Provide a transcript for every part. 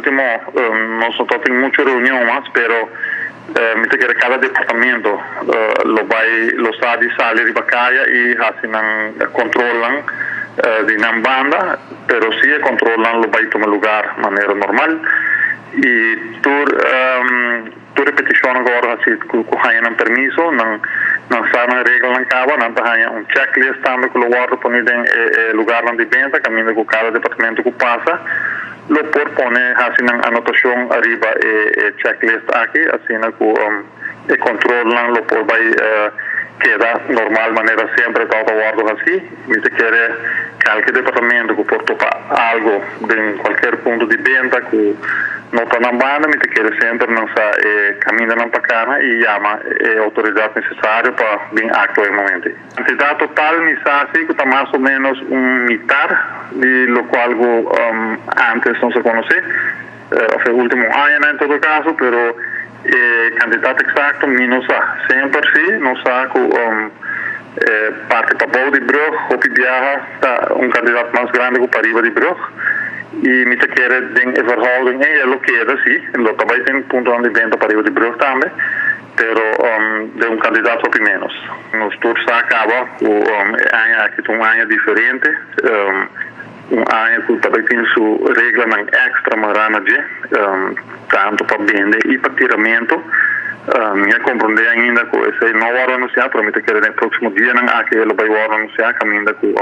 último nosotros tenemos muchas reuniones, pero mientras que cada departamento lo sabe salir de Bacaya y hacen controlan de una banda, pero sí controlan lo va a tomar lugar de manera normal. Y tu repetición agora se cogen un permiso, no saben reglas en cabo, no hay un checklist también que lo guarda poner en lugar donde venta, camino con cada departamento que pasa, lo por poner así una anotación arriba checklist aquí, así que controlan lo por queda normal manera siempre todo guardo así, y se quiere cualquier departamento que por topar algo en cualquier punto de venta que no está en banda, me quiere siempre camina en pacana y llama autoridad necesaria para bien actuar en el momento. La cantidad total me hace que está más o menos un mitad de lo cual antes no se conoce, fue el último año en todo caso, pero cantidad exacta no sabe, siempre sí, no sabe parte para de Brugge, hopi viaja, está un candidato más grande que para arriba de Brugge. Y me quiere den verhouding lo queda sí, lo trabaja en punto donde venta para arriba de Brugge también, pero de un candidato o menos. Nos tursa acaba un año diferente, un año que también tiene su regla extra marana, tanto para vender y para tiramento. Me comprende ainda que esse não vai anunciar, pero me quiere no próximo dia que ele vai anunciar caminho que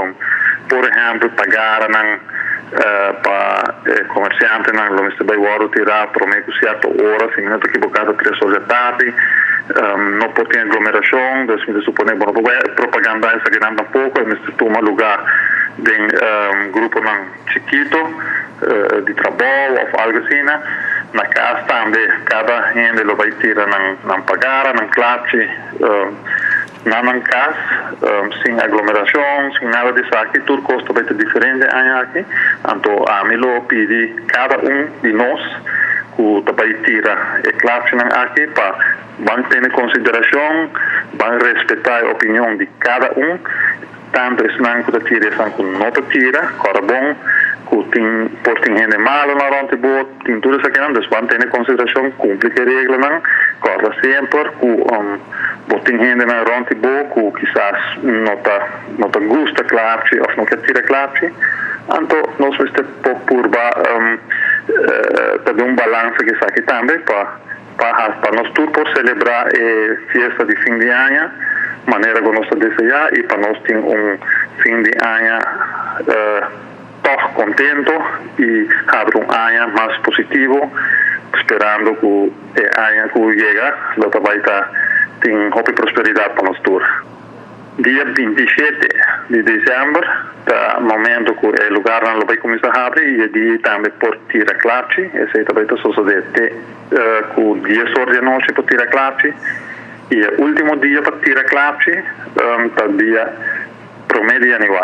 por exemplo pagar para comerciante lo me vai tirar por meio de certa hora, se não estou equivocado 3 horas da tarde, não pode ter aglomeração, então me supõe bueno propaganda essa grande pouco, me toma lugar de grupo chiquito de trabalho ou algo assim, na casa também cada gente lo vai tirar não pagar, não classe na casa sem aglomeração, sem nada disso aqui, tudo custa vai ser diferente aqui, então a mim lo pedi cada de nós que vai tirar a classe aqui para van ter em consideração, van respeitar a opinião de cada tanto es que tira que não tira, cara bom, que tem gente mala na ronde boa, tem tudo isso aqui, então van ter em consideração, cumpre a regra, cara sempre, que tem gente na ronde boa, que quizás não gusta classe ou não quer tirar classe, então nós vamos ter por ter balanço que está aqui também, para nós tudo por celebrar a festa de fim de ano, maneira que nós desejamos e para nós ter fim de ano todo contento e abrir ano mais positivo, esperando que o ano que chega, vai ter prosperidade para nós todos. Dia 27 de dezembro, o momento que o lugar não vai começar a abrir, e dia também por tirar classe, esse também está sucedendo, que o dia sorte de noite por tirar classe, e o último dia para tirar classe, está dia 1 de janeiro.